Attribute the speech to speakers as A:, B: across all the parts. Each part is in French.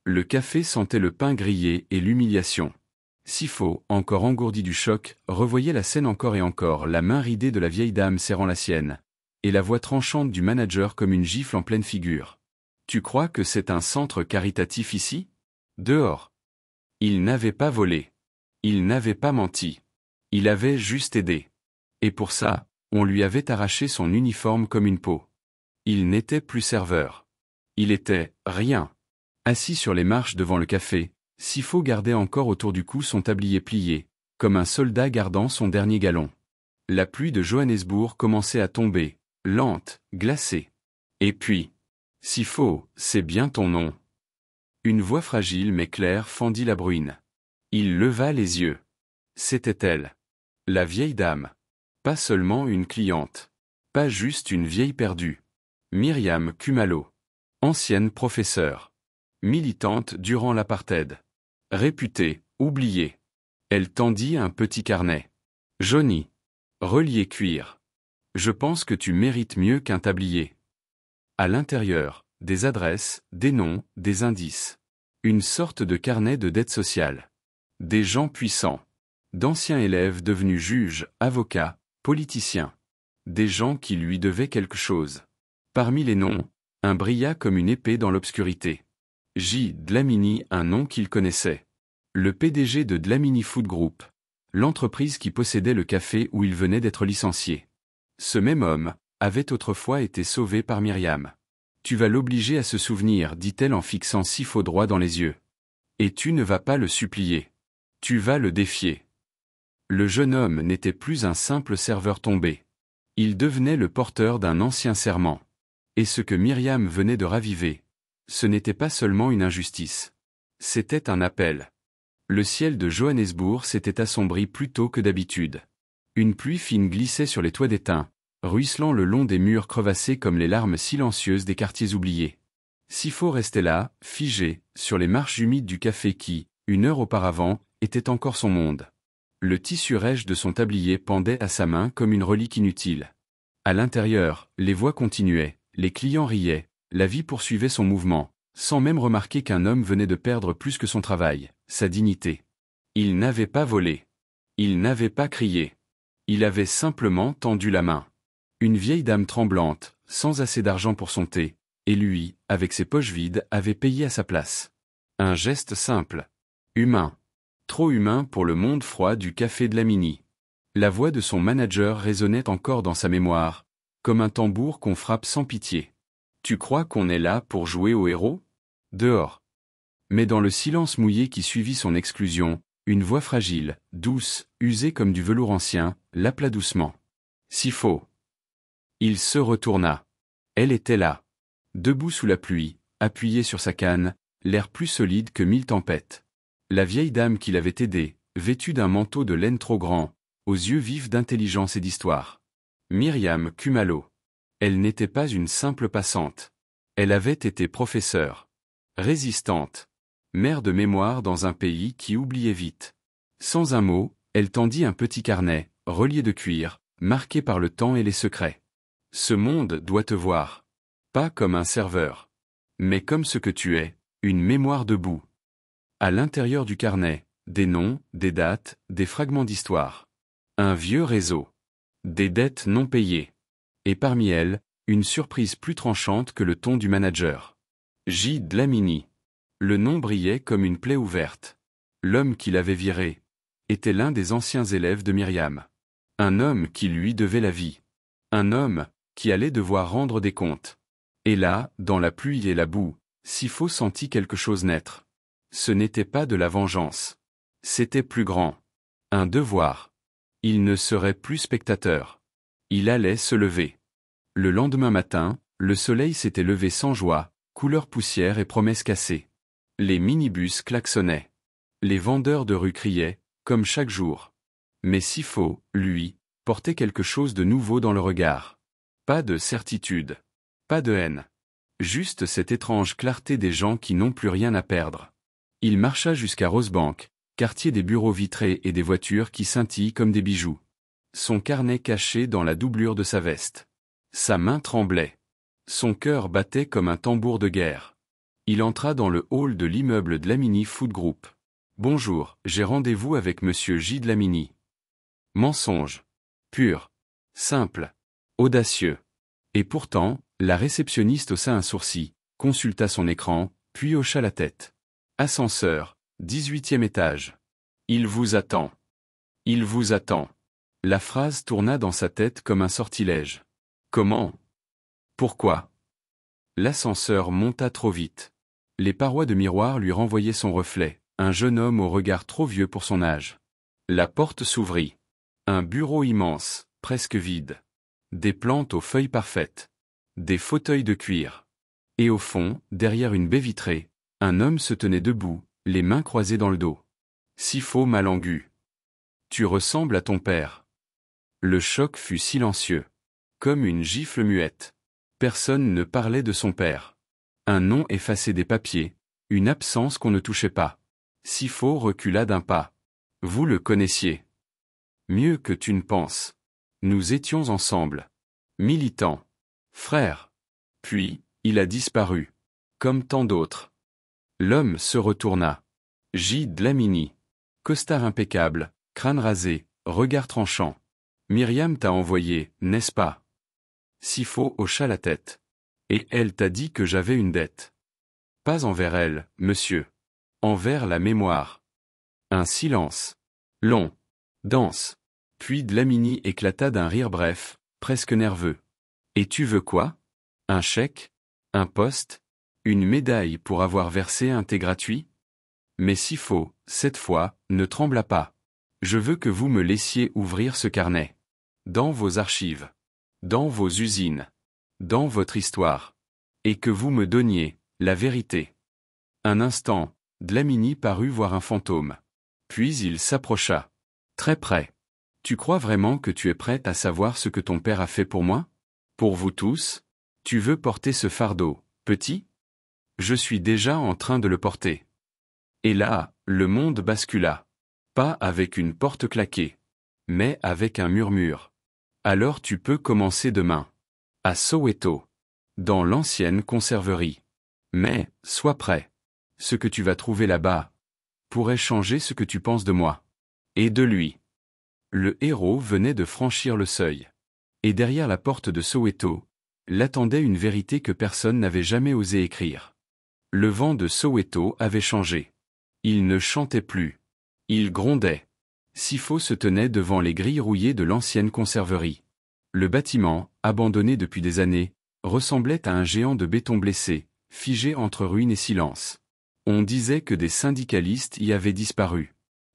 A: Le café sentait le pain grillé et l'humiliation. Sifo, encore engourdi du choc, revoyait la scène encore et encore, la main ridée de la vieille dame serrant la sienne, et la voix tranchante du manager comme une gifle en pleine figure. « Tu crois que c'est un centre caritatif ici ? Dehors !» Il n'avait pas volé. Il n'avait pas menti. Il avait juste aidé. Et pour ça, on lui avait arraché son uniforme comme une peau. Il n'était plus serveur. Il était rien. Assis sur les marches devant le café, Sifo gardait encore autour du cou son tablier plié, comme un soldat gardant son dernier galon. La pluie de Johannesburg commençait à tomber, lente, glacée. Et puis, « Sifo, c'est bien ton nom. » Une voix fragile mais claire fendit la bruine. Il leva les yeux. C'était elle. La vieille dame. Pas seulement une cliente. Pas juste une vieille perdue. Myriam Khumalo. Ancienne professeure. Militante durant l'apartheid. Réputée, oubliée. Elle tendit un petit carnet. Jauni. Relié cuir. Je pense que tu mérites mieux qu'un tablier. À l'intérieur, des adresses, des noms, des indices. Une sorte de carnet de dette sociale. Des gens puissants. D'anciens élèves devenus juges, avocats, politiciens. Des gens qui lui devaient quelque chose. Parmi les noms, un brilla comme une épée dans l'obscurité. J. Dlamini, un nom qu'il connaissait. Le PDG de Dlamini Food Group, l'entreprise qui possédait le café où il venait d'être licencié. Ce même homme avait autrefois été sauvé par Myriam. « Tu vas l'obliger à se souvenir, dit-elle en fixant Sifo droit dans les yeux. Et tu ne vas pas le supplier. Tu vas le défier. » Le jeune homme n'était plus un simple serveur tombé. Il devenait le porteur d'un ancien serment. Et ce que Myriam venait de raviver, ce n'était pas seulement une injustice. C'était un appel. Le ciel de Johannesburg s'était assombri plus tôt que d'habitude. Une pluie fine glissait sur les toits d'étain, ruisselant le long des murs crevassés comme les larmes silencieuses des quartiers oubliés. Sifo restait là, figé, sur les marches humides du café qui, une heure auparavant, était encore son monde. Le tissu rêche de son tablier pendait à sa main comme une relique inutile. À l'intérieur, les voix continuaient, les clients riaient, la vie poursuivait son mouvement, sans même remarquer qu'un homme venait de perdre plus que son travail, sa dignité. Il n'avait pas volé. Il n'avait pas crié. Il avait simplement tendu la main. Une vieille dame tremblante, sans assez d'argent pour son thé, et lui, avec ses poches vides, avait payé à sa place. Un geste simple. Humain. Trop humain pour le monde froid du café Dlamini. La voix de son manager résonnait encore dans sa mémoire, comme un tambour qu'on frappe sans pitié. « Tu crois qu'on est là pour jouer au héros ? Dehors. » Mais dans le silence mouillé qui suivit son exclusion, une voix fragile, douce, usée comme du velours ancien, l'appela doucement. « Sifo. » Il se retourna. Elle était là. Debout sous la pluie, appuyée sur sa canne, l'air plus solide que 1000 tempêtes. La vieille dame qui l'avait aidée, vêtue d'un manteau de laine trop grand, aux yeux vifs d'intelligence et d'histoire. Myriam Khumalo. Elle n'était pas une simple passante. Elle avait été professeure. Résistante. Mère de mémoire dans un pays qui oubliait vite. Sans un mot, elle tendit un petit carnet, relié de cuir, marqué par le temps et les secrets. Ce monde doit te voir. Pas comme un serveur. Mais comme ce que tu es, une mémoire debout. À l'intérieur du carnet, des noms, des dates, des fragments d'histoire. Un vieux réseau. Des dettes non payées. Et parmi elles, une surprise plus tranchante que le ton du manager. J. Dlamini. Le nom brillait comme une plaie ouverte. L'homme qui l'avait viré était l'un des anciens élèves de Myriam. Un homme qui lui devait la vie. Un homme qui allait devoir rendre des comptes. Et là, dans la pluie et la boue, Sifo sentit quelque chose naître. Ce n'était pas de la vengeance. C'était plus grand. Un devoir. Il ne serait plus spectateur. Il allait se lever. Le lendemain matin, le soleil s'était levé sans joie, couleur poussière et promesses cassées. Les minibus klaxonnaient. Les vendeurs de rue criaient, comme chaque jour. Mais Sifo, lui, portait quelque chose de nouveau dans le regard. Pas de certitude. Pas de haine. Juste cette étrange clarté des gens qui n'ont plus rien à perdre. Il marcha jusqu'à Rosebank, quartier des bureaux vitrés et des voitures qui scintillent comme des bijoux. Son carnet caché dans la doublure de sa veste. Sa main tremblait. Son cœur battait comme un tambour de guerre. Il entra dans le hall de l'immeuble Dlamini Food Group. « Bonjour, j'ai rendez-vous avec monsieur J. Dlamini. » Mensonge. Pur. Simple. Audacieux. Et pourtant, la réceptionniste haussa un sourcil, consulta son écran, puis hocha la tête. Ascenseur, 18e étage. Il vous attend. Il vous attend. La phrase tourna dans sa tête comme un sortilège. Comment? Pourquoi? L'ascenseur monta trop vite. Les parois de miroir lui renvoyaient son reflet, un jeune homme au regard trop vieux pour son âge. La porte s'ouvrit. Un bureau immense, presque vide. Des plantes aux feuilles parfaites. Des fauteuils de cuir. Et au fond, derrière une baie vitrée, un homme se tenait debout, les mains croisées dans le dos. Sifo Malangu. Tu ressembles à ton père. Le choc fut silencieux. Comme une gifle muette. Personne ne parlait de son père. Un nom effacé des papiers, une absence qu'on ne touchait pas. Sifo recula d'un pas. Vous le connaissiez. Mieux que tu ne penses. Nous étions ensemble. Militants. Frères. Puis, il a disparu. Comme tant d'autres. L'homme se retourna. J. Dlamini. Costard impeccable, crâne rasé, regard tranchant. Myriam t'a envoyé, n'est-ce pas? Sifo hocha la tête. Et elle t'a dit que j'avais une dette. Pas envers elle, monsieur. Envers la mémoire. Un silence. Long. Dense. Puis Dlamini éclata d'un rire bref, presque nerveux. Et tu veux quoi? Un chèque? Un poste? Une médaille pour avoir versé un thé gratuit? Mais Sifo, cette fois, ne trembla pas. Je veux que vous me laissiez ouvrir ce carnet. Dans vos archives. Dans vos usines. Dans votre histoire. Et que vous me donniez la vérité. Un instant, Dlamini parut voir un fantôme. Puis il s'approcha. Très près. Tu crois vraiment que tu es prête à savoir ce que ton père a fait pour moi? Pour vous tous? Tu veux porter ce fardeau, petit? Je suis déjà en train de le porter. Et là, le monde bascula. Pas avec une porte claquée. Mais avec un murmure. Alors tu peux commencer demain. À Soweto. Dans l'ancienne conserverie. Mais, sois prêt. Ce que tu vas trouver là-bas pourrait changer ce que tu penses de moi. Et de lui. Le héros venait de franchir le seuil. Et derrière la porte de Soweto, l'attendait une vérité que personne n'avait jamais osé écrire. Le vent de Soweto avait changé. Il ne chantait plus. Il grondait. Sifo se tenait devant les grilles rouillées de l'ancienne conserverie. Le bâtiment, abandonné depuis des années, ressemblait à un géant de béton blessé, figé entre ruines et silence. On disait que des syndicalistes y avaient disparu.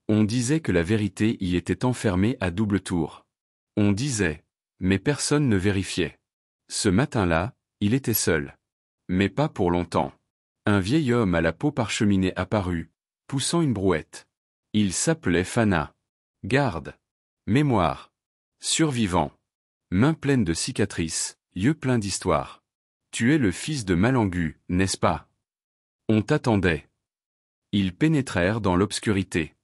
A: On disait que la vérité y était enfermée à double tour. On disait, mais personne ne vérifiait. Ce matin-là, il était seul. Mais pas pour longtemps. Un vieil homme à la peau parcheminée apparut, poussant une brouette. Il s'appelait Fana. Garde. Mémoire. Survivant. Mains pleines de cicatrices, yeux pleins d'histoire. Tu es le fils de Malangu, n'est-ce pas? On t'attendait. Ils pénétrèrent dans l'obscurité.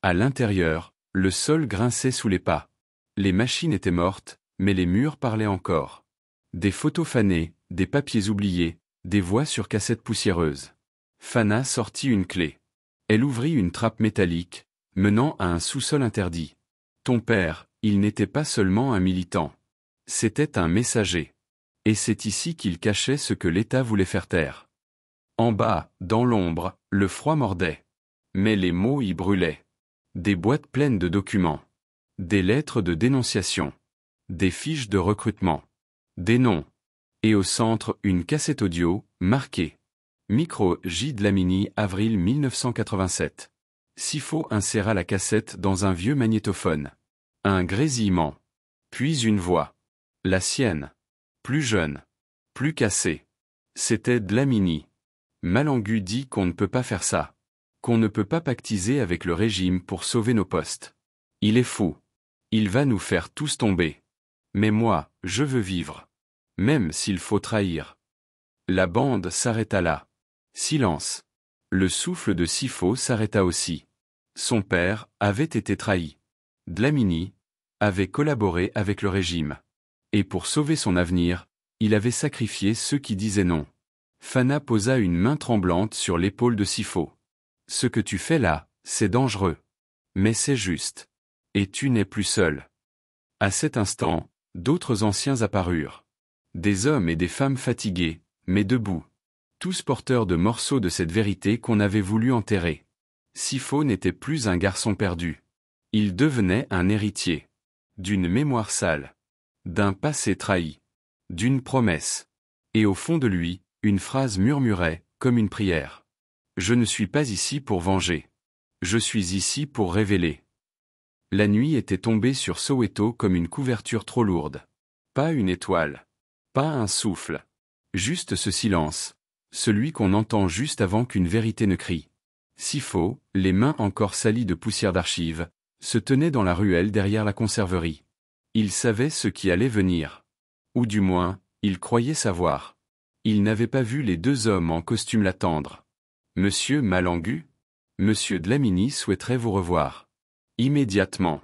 A: À l'intérieur, le sol grinçait sous les pas. Les machines étaient mortes, mais les murs parlaient encore. Des photos fanées, des papiers oubliés, des voix sur cassettes poussiéreuses. Fana sortit une clé. Elle ouvrit une trappe métallique, menant à un sous-sol interdit. Ton père, il n'était pas seulement un militant. C'était un messager. Et c'est ici qu'il cachait ce que l'État voulait faire taire. En bas, dans l'ombre, le froid mordait. Mais les mots y brûlaient. Des boîtes pleines de documents. Des lettres de dénonciation. Des fiches de recrutement. Des noms. Et au centre, une cassette audio, marquée. Micro J. Dlamini, avril 1987. Sifo inséra la cassette dans un vieux magnétophone. Un grésillement. Puis une voix. La sienne. Plus jeune. Plus cassée. C'était Dlamini. Malangu dit qu'on ne peut pas faire ça. Qu'on ne peut pas pactiser avec le régime pour sauver nos postes. Il est fou. Il va nous faire tous tomber. Mais moi, je veux vivre. Même s'il faut trahir. La bande s'arrêta là. Silence. Le souffle de Sifo s'arrêta aussi. Son père avait été trahi. Dlamini avait collaboré avec le régime. Et pour sauver son avenir, il avait sacrifié ceux qui disaient non. Fana posa une main tremblante sur l'épaule de Sifo. Ce que tu fais là, c'est dangereux. Mais c'est juste. Et tu n'es plus seul. À cet instant, d'autres anciens apparurent. Des hommes et des femmes fatigués, mais debout. Tous porteurs de morceaux de cette vérité qu'on avait voulu enterrer. Sifo n'était plus un garçon perdu. Il devenait un héritier. D'une mémoire sale. D'un passé trahi. D'une promesse. Et au fond de lui, une phrase murmurait, comme une prière. Je ne suis pas ici pour venger. Je suis ici pour révéler. La nuit était tombée sur Soweto comme une couverture trop lourde. Pas une étoile. Pas un souffle. Juste ce silence. Celui qu'on entend juste avant qu'une vérité ne crie. Sifo, les mains encore salies de poussière d'archives, se tenait dans la ruelle derrière la conserverie. Il savait ce qui allait venir. Ou du moins, il croyait savoir. Il n'avait pas vu les deux hommes en costume l'attendre. Monsieur Malangu? Monsieur Dlamini souhaiterait vous revoir. Immédiatement.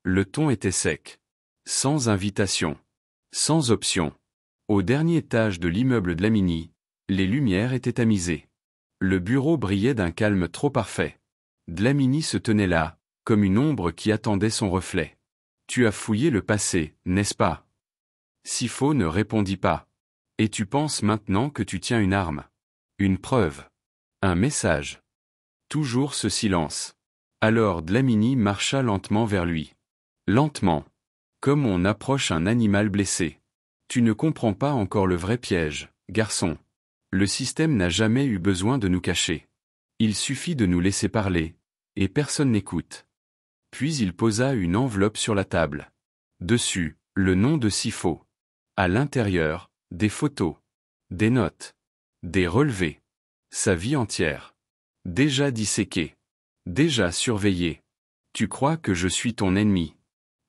A: Le ton était sec. Sans invitation. Sans option. Au dernier étage de l'immeuble Dlamini, les lumières étaient tamisées. Le bureau brillait d'un calme trop parfait. Dlamini se tenait là, comme une ombre qui attendait son reflet. Tu as fouillé le passé, n'est-ce pas? Sifo ne répondit pas. Et tu penses maintenant que tu tiens une arme? Une preuve? Un message? Toujours ce silence. Alors Dlamini marcha lentement vers lui. Lentement. Comme on approche un animal blessé. Tu ne comprends pas encore le vrai piège, garçon. Le système n'a jamais eu besoin de nous cacher. Il suffit de nous laisser parler, et personne n'écoute. Puis il posa une enveloppe sur la table. Dessus, le nom de Sifo. À l'intérieur, des photos. Des notes. Des relevés. Sa vie entière. Déjà disséquée. Déjà surveillée. Tu crois que je suis ton ennemi.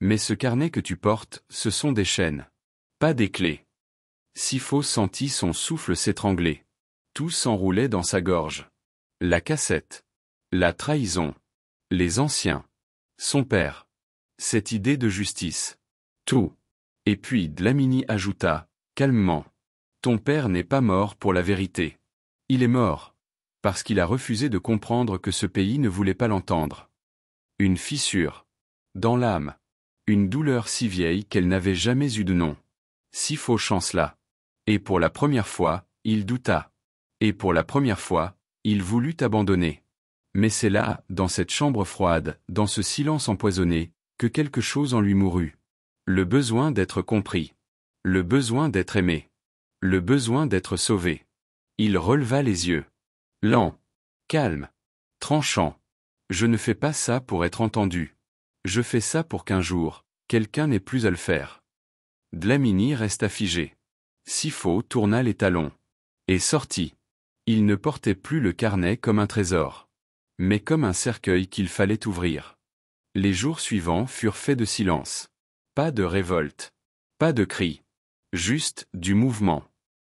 A: Mais ce carnet que tu portes, ce sont des chaînes. Pas des clés. Sifo sentit son souffle s'étrangler. Tout s'enroulait dans sa gorge. La cassette. La trahison. Les anciens. Son père. Cette idée de justice. Tout. Et puis Dlamini ajouta, calmement. Ton père n'est pas mort pour la vérité. Il est mort. Parce qu'il a refusé de comprendre que ce pays ne voulait pas l'entendre. Une fissure. Dans l'âme. Une douleur si vieille qu'elle n'avait jamais eu de nom. Sifo chancela. Et pour la première fois, il douta. Et pour la première fois, il voulut abandonner. Mais c'est là, dans cette chambre froide, dans ce silence empoisonné, que quelque chose en lui mourut. Le besoin d'être compris. Le besoin d'être aimé. Le besoin d'être sauvé. Il releva les yeux. Lent. Calme. Tranchant. Je ne fais pas ça pour être entendu. Je fais ça pour qu'un jour, quelqu'un n'ait plus à le faire. Dlamini resta figé. Sifo tourna les talons. Et sortit. Il ne portait plus le carnet comme un trésor. Mais comme un cercueil qu'il fallait ouvrir. Les jours suivants furent faits de silence. Pas de révolte. Pas de cris. Juste du mouvement.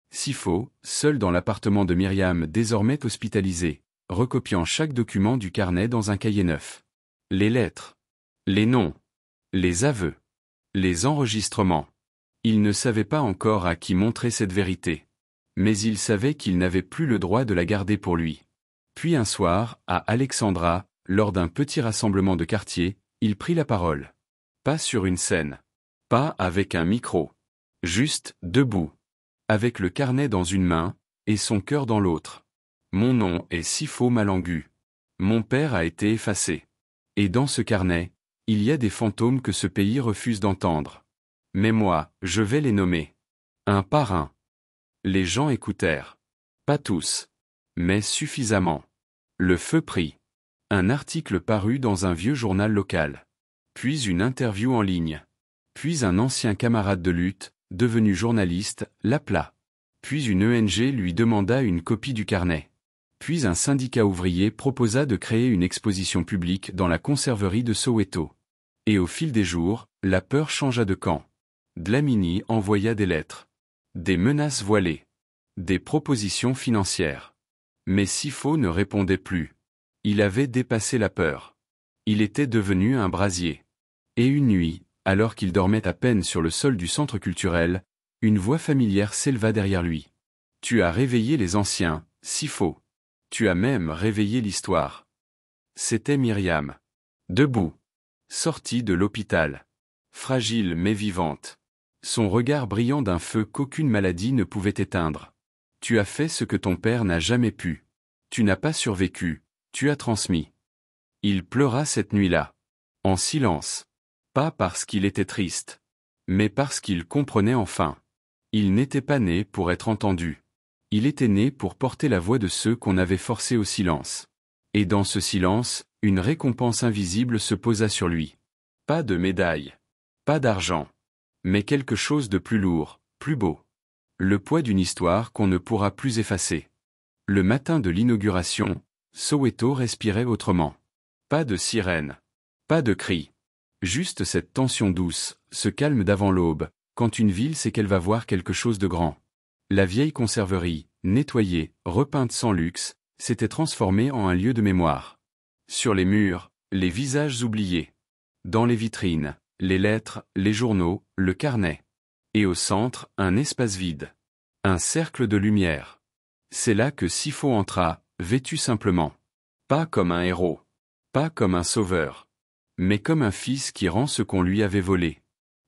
A: Sifo, seul dans l'appartement de Myriam désormais hospitalisé, recopiant chaque document du carnet dans un cahier neuf. Les lettres. Les noms. Les aveux. Les enregistrements. Il ne savait pas encore à qui montrer cette vérité. Mais il savait qu'il n'avait plus le droit de la garder pour lui. Puis un soir, à Alexandra, lors d'un petit rassemblement de quartier, il prit la parole. Pas sur une scène. Pas avec un micro. Juste, debout. Avec le carnet dans une main, et son cœur dans l'autre. Mon nom est Sifo Malangu. Mon père a été effacé. Et dans ce carnet, il y a des fantômes que ce pays refuse d'entendre. Mais moi, je vais les nommer. Un par un. Les gens écoutèrent. Pas tous. Mais suffisamment. Le feu prit. Un article parut dans un vieux journal local. Puis une interview en ligne. Puis un ancien camarade de lutte, devenu journaliste, l'appela. Puis une ONG lui demanda une copie du carnet. Puis un syndicat ouvrier proposa de créer une exposition publique dans la conserverie de Soweto. Et au fil des jours, la peur changea de camp. Dlamini envoya des lettres. Des menaces voilées. Des propositions financières. Mais Sifo ne répondait plus. Il avait dépassé la peur. Il était devenu un brasier. Et une nuit, alors qu'il dormait à peine sur le sol du centre culturel, une voix familière s'éleva derrière lui. Tu as réveillé les anciens, Sifo. Tu as même réveillé l'histoire. C'était Myriam. Debout. Sortie de l'hôpital. Fragile mais vivante. Son regard brillant d'un feu qu'aucune maladie ne pouvait éteindre. Tu as fait ce que ton père n'a jamais pu. Tu n'as pas survécu, tu as transmis. Il pleura cette nuit-là. En silence. Pas parce qu'il était triste. Mais parce qu'il comprenait enfin. Il n'était pas né pour être entendu. Il était né pour porter la voix de ceux qu'on avait forcés au silence. Et dans ce silence, une récompense invisible se posa sur lui. Pas de médaille. Pas d'argent. Mais quelque chose de plus lourd, plus beau. Le poids d'une histoire qu'on ne pourra plus effacer. Le matin de l'inauguration, Soweto respirait autrement. Pas de sirène. Pas de cris. Juste cette tension douce, ce calme d'avant l'aube, quand une ville sait qu'elle va voir quelque chose de grand. La vieille conserverie, nettoyée, repeinte sans luxe, s'était transformée en un lieu de mémoire. Sur les murs, les visages oubliés. Dans les vitrines, les lettres, les journaux, le carnet. Et au centre, un espace vide. Un cercle de lumière. C'est là que Sifo entra, vêtu simplement. Pas comme un héros. Pas comme un sauveur. Mais comme un fils qui rend ce qu'on lui avait volé.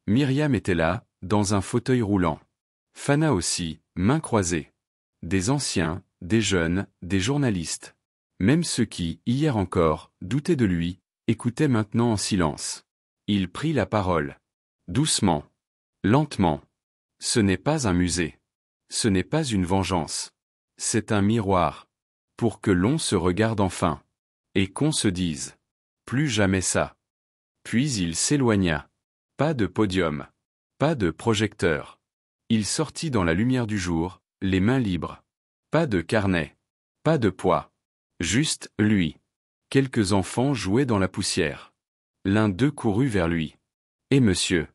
A: Myriam était là, dans un fauteuil roulant. Fana aussi, mains croisées. Des anciens, des jeunes, des journalistes. Même ceux qui, hier encore, doutaient de lui, écoutaient maintenant en silence. Il prit la parole. Doucement. Lentement. Ce n'est pas un musée. Ce n'est pas une vengeance. C'est un miroir. Pour que l'on se regarde enfin. Et qu'on se dise. Plus jamais ça. Puis il s'éloigna. Pas de podium. Pas de projecteur. Il sortit dans la lumière du jour, les mains libres. Pas de carnet. Pas de poids. Juste lui. Quelques enfants jouaient dans la poussière. L'un d'eux courut vers lui. « Et monsieur,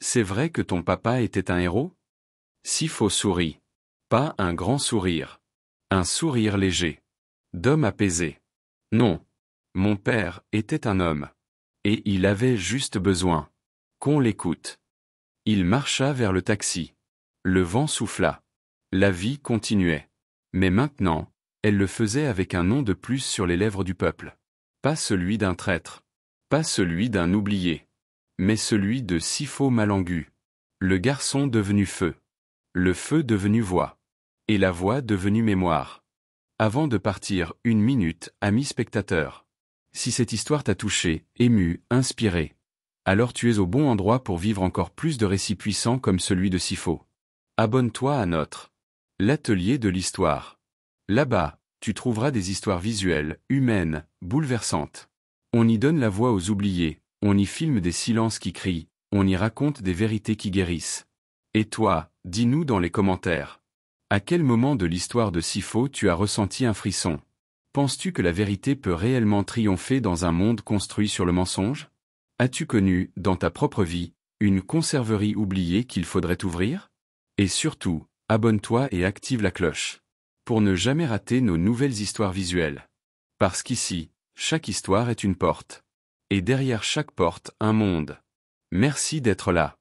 A: c'est vrai que ton papa était un héros ?» Sifo sourit. Pas un grand sourire. Un sourire léger. D'homme apaisé. Non. Mon père était un homme. Et il avait juste besoin qu'on l'écoute. Il marcha vers le taxi. Le vent souffla. La vie continuait. Mais maintenant, elle le faisait avec un nom de plus sur les lèvres du peuple. Pas celui d'un traître. Pas celui d'un oublié. Mais celui de Sifo Malangu. Le garçon devenu feu. Le feu devenu voix. Et la voix devenue mémoire. Avant de partir, 1 minute, ami spectateur. Si cette histoire t'a touché, ému, inspiré, alors tu es au bon endroit pour vivre encore plus de récits puissants comme celui de Sifo. Abonne-toi à notre l'atelier de l'histoire. Là-bas, tu trouveras des histoires visuelles, humaines, bouleversantes. On y donne la voix aux oubliés, on y filme des silences qui crient, on y raconte des vérités qui guérissent. Et toi, dis-nous dans les commentaires. À quel moment de l'histoire de Sifo tu as ressenti un frisson? Penses-tu que la vérité peut réellement triompher dans un monde construit sur le mensonge? As-tu connu, dans ta propre vie, une conserverie oubliée qu'il faudrait ouvrir? Et surtout, abonne-toi et active la cloche. Pour ne jamais rater nos nouvelles histoires visuelles. Parce qu'ici, chaque histoire est une porte. Et derrière chaque porte, un monde. Merci d'être là.